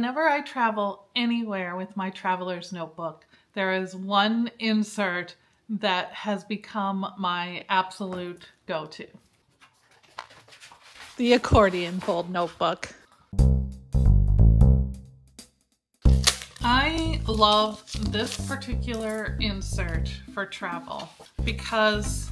Whenever I travel anywhere with my traveler's notebook, there is one insert that has become my absolute go-to. The accordion-fold notebook. I love this particular insert for travel because,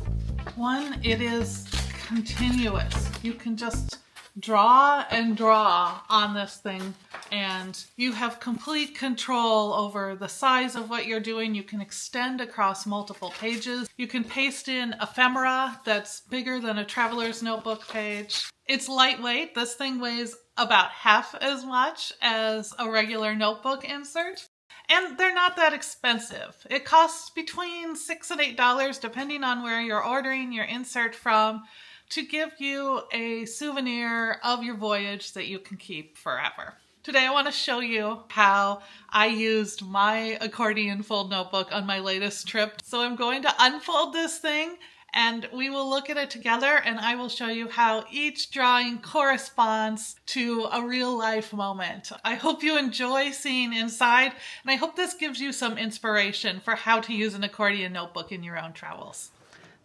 one, it is continuous. You can just draw and draw on this thing and you have complete control over the size of what you're doing. You can extend across multiple pages. You can paste in ephemera that's bigger than a traveler's notebook page. It's lightweight. This thing weighs about half as much as a regular notebook insert. And they're not that expensive. It costs between $6 and $8 depending on where you're ordering your insert from, to give you a souvenir of your voyage that you can keep forever. Today I want to show you how I used my accordion fold notebook on my latest trip. So I'm going to unfold this thing and we will look at it together, and I will show you how each drawing corresponds to a real life moment. I hope you enjoy seeing inside, and I hope this gives you some inspiration for how to use an accordion notebook in your own travels.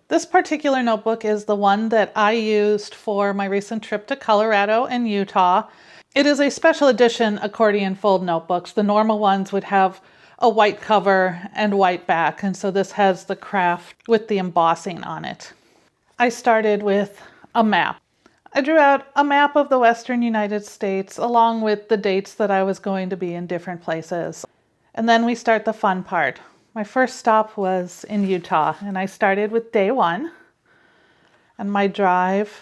This particular notebook is the one that I used for my recent trip to Colorado and Utah. It is a special edition accordion fold notebooks. The normal ones would have a white cover and white back, and so this has the craft with the embossing on it. I started with a map. I drew out a map of the Western United States along with the dates that I was going to be in different places. And then we start the fun part. My first stop was in Utah, and I started with day one and my drive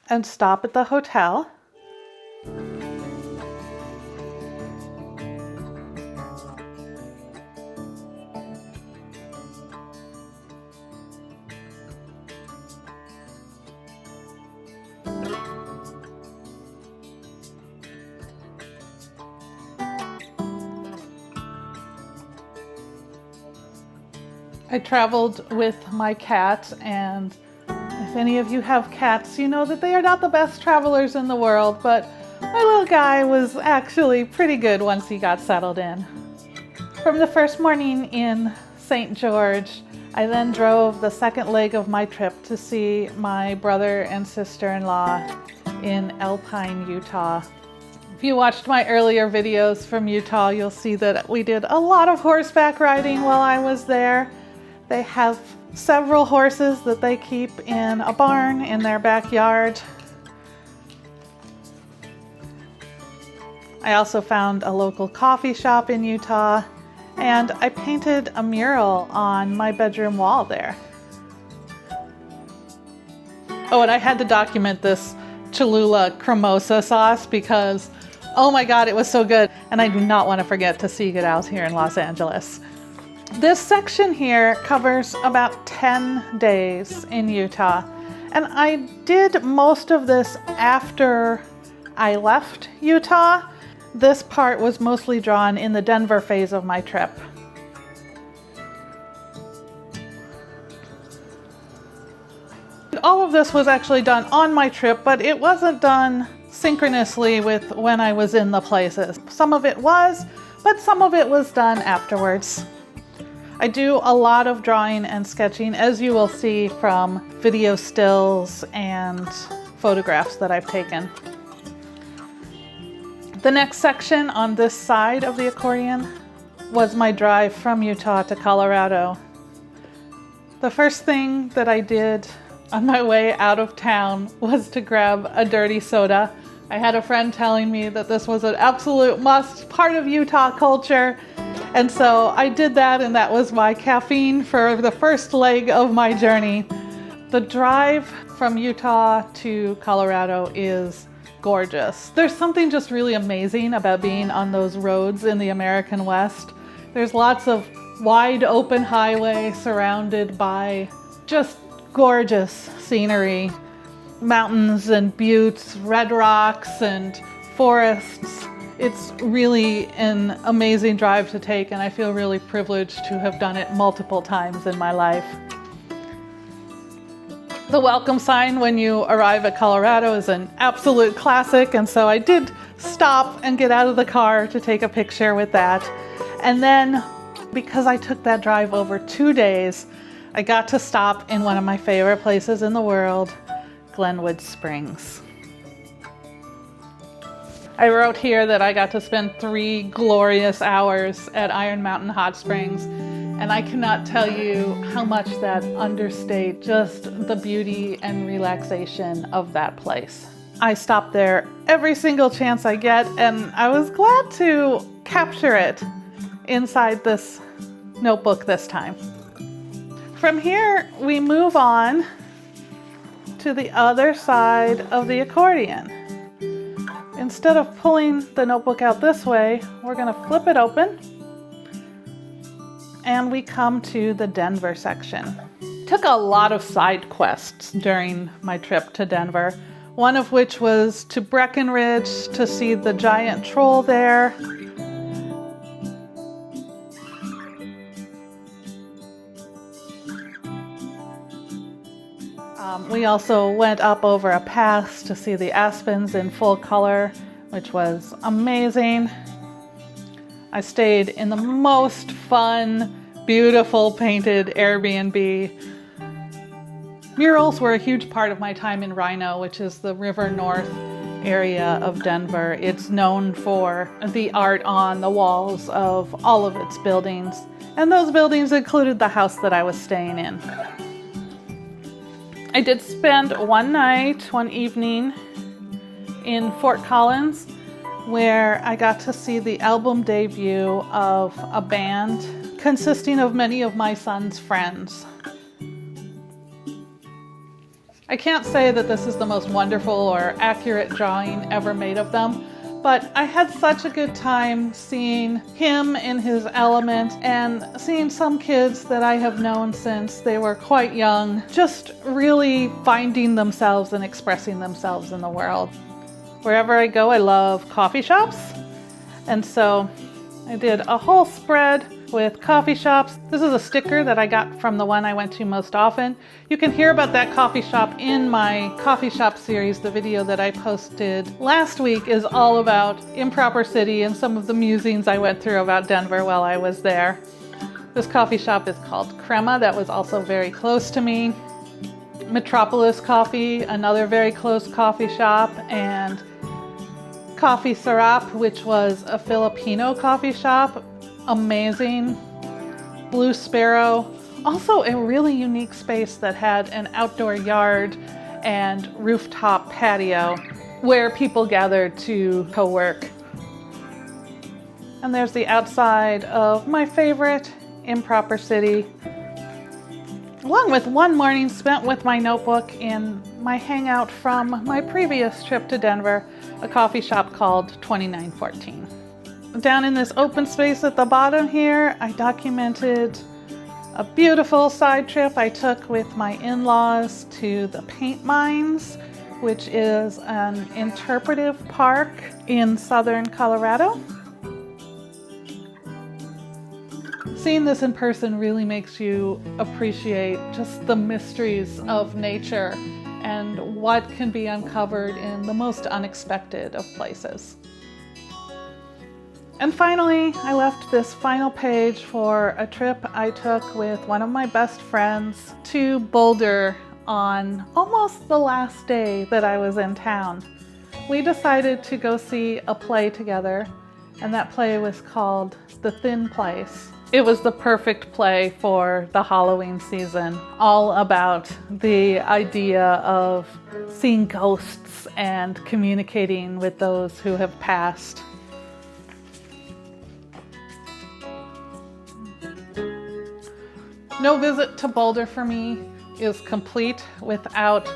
and stop at the hotel. I traveled with my cat, and if any of you have cats, you know that they are not the best travelers in the world, but my little guy was actually pretty good once he got settled in. From the first morning in St. George, I then drove the second leg of my trip to see my brother and sister-in-law in Alpine, Utah. If you watched my earlier videos from Utah, you'll see that we did a lot of horseback riding while I was there. They have several horses that they keep in a barn in their backyard. I also found a local coffee shop in Utah, and I painted a mural on my bedroom wall there. Oh, and I had to document this Cholula cremosa sauce because, oh my God, it was so good. And I do not want to forget to seek it out here in Los Angeles. This section here covers about 10 days in Utah, and I did most of this after I left Utah. This part was mostly drawn in the Denver phase of my trip. All of this was actually done on my trip, but it wasn't done synchronously with when I was in the places. Some of it was, but some of it was done afterwards. I do a lot of drawing and sketching, as you will see from video stills and photographs that I've taken. The next section on this side of the accordion was my drive from Utah to Colorado. The first thing that I did on my way out of town was to grab a dirty soda. I had a friend telling me that this was an absolute must, part of Utah culture. And so I did that, and that was my caffeine for the first leg of my journey. The drive from Utah to Colorado is gorgeous. There's something just really amazing about being on those roads in the American West. There's lots of wide open highway surrounded by just gorgeous scenery, mountains and buttes, red rocks and forests. It's really an amazing drive to take, and I feel really privileged to have done it multiple times in my life. The welcome sign when you arrive at Colorado is an absolute classic, and so I did stop and get out of the car to take a picture with that. And then, because I took that drive over 2 days, I got to stop in one of my favorite places in the world, Glenwood Springs. I wrote here that I got to spend 3 glorious hours at Iron Mountain Hot Springs, and I cannot tell you how much that understate just the beauty and relaxation of that place. I stop there every single chance I get, and I was glad to capture it inside this notebook this time. From here, we move on to the other side of the accordion. Instead of pulling the notebook out this way, we're going to flip it open, and we come to the Denver section. Took a lot of side quests during my trip to Denver, one of which was to Breckenridge to see the giant troll there. We also went up over a pass to see the aspens in full color, which was amazing. I stayed in the most fun, beautiful painted Airbnb. Murals were a huge part of my time in Rhino, which is the River North area of Denver. It's known for the art on the walls of all of its buildings, and those buildings included the house that I was staying in. I did spend one evening in Fort Collins, where I got to see the album debut of a band consisting of many of my son's friends. I can't say that this is the most wonderful or accurate drawing ever made of them, but I had such a good time seeing him in his element and seeing some kids that I have known since they were quite young, just really finding themselves and expressing themselves in the world. Wherever I go, I love coffee shops, and so I did a whole spread with coffee shops. This is a sticker that I got from the one I went to most often. You can hear about that coffee shop in my coffee shop series. The video that I posted last week is all about Improper City and some of the musings I went through about Denver while I was there. This coffee shop is called Crema. That was also very close to me. Metropolis Coffee, another very close coffee shop, and Coffee Sarap, which was a Filipino coffee shop. Amazing. Blue Sparrow, also a really unique space that had an outdoor yard and rooftop patio where people gathered to co-work. And there's the outside of my favorite, Improper City, along with one morning spent with my notebook in my hangout from my previous trip to Denver, a coffee shop called 2914. Down in this open space at the bottom here, I documented a beautiful side trip I took with my in-laws to the Paint Mines, which is an interpretive park in southern Colorado. Seeing this in person really makes you appreciate just the mysteries of nature and what can be uncovered in the most unexpected of places. And finally, I left this final page for a trip I took with one of my best friends to Boulder on almost the last day that I was in town. We decided to go see a play together, and that play was called The Thin Place. It was the perfect play for the Halloween season, all about the idea of seeing ghosts and communicating with those who have passed. No visit to Boulder for me is complete without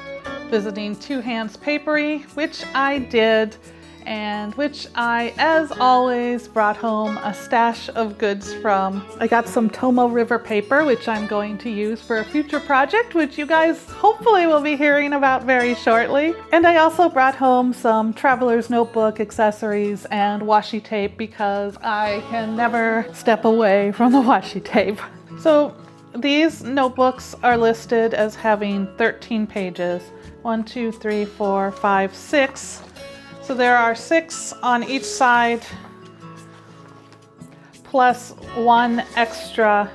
visiting Two Hands Papery, which I did, and which I, as always, brought home a stash of goods from. I got some Tomo River paper, which I'm going to use for a future project, which you guys hopefully will be hearing about very shortly. And I also brought home some traveler's notebook accessories and washi tape because I can never step away from the washi tape. So these notebooks are listed as having 13 pages. 1, 2, 3, 4, 5, 6. So there are 6 on each side, plus 1 extra,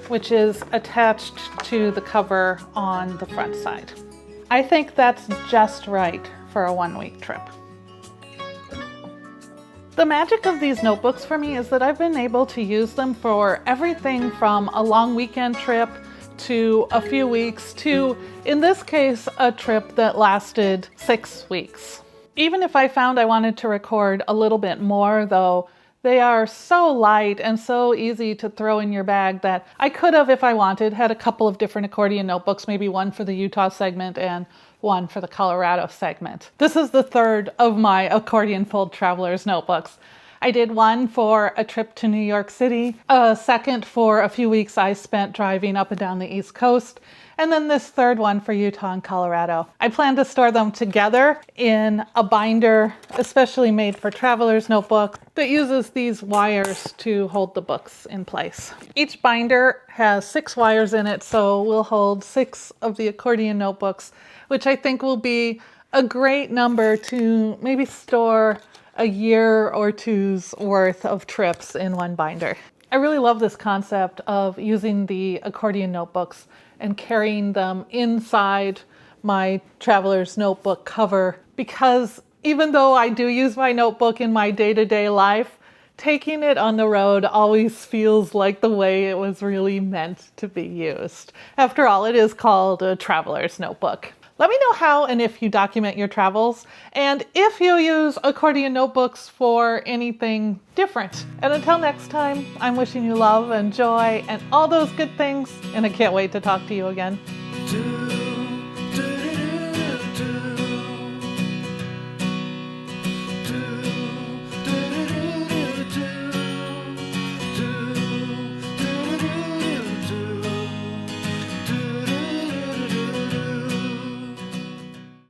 which is attached to the cover on the front side. I think that's just right for a 1-week trip. The magic of these notebooks for me is that I've been able to use them for everything from a long weekend trip to a few weeks to, in this case, a trip that lasted 6 weeks. Even if I found I wanted to record a little bit more, though, they are so light and so easy to throw in your bag that I could have, if I wanted, had a couple of different accordion notebooks, maybe one for the Utah segment and one for the Colorado segment. This is the third of my accordion-fold traveler's notebooks. I did one for a trip to New York City, a second for a few weeks I spent driving up and down the East Coast, and then this third one for Utah and Colorado. I plan to store them together in a binder, especially made for traveler's notebooks, that uses these wires to hold the books in place. Each binder has 6 wires in it, so we'll hold 6 of the accordion notebooks, which I think will be a great number to maybe store a year or two's worth of trips in one binder. I really love this concept of using the accordion notebooks and carrying them inside my traveler's notebook cover, because even though I do use my notebook in my day-to-day life, taking it on the road always feels like the way it was really meant to be used. After all, it is called a traveler's notebook. Let me know how and if you document your travels, and if you use accordion notebooks for anything different. And until next time, I'm wishing you love and joy and all those good things, and I can't wait to talk to you again.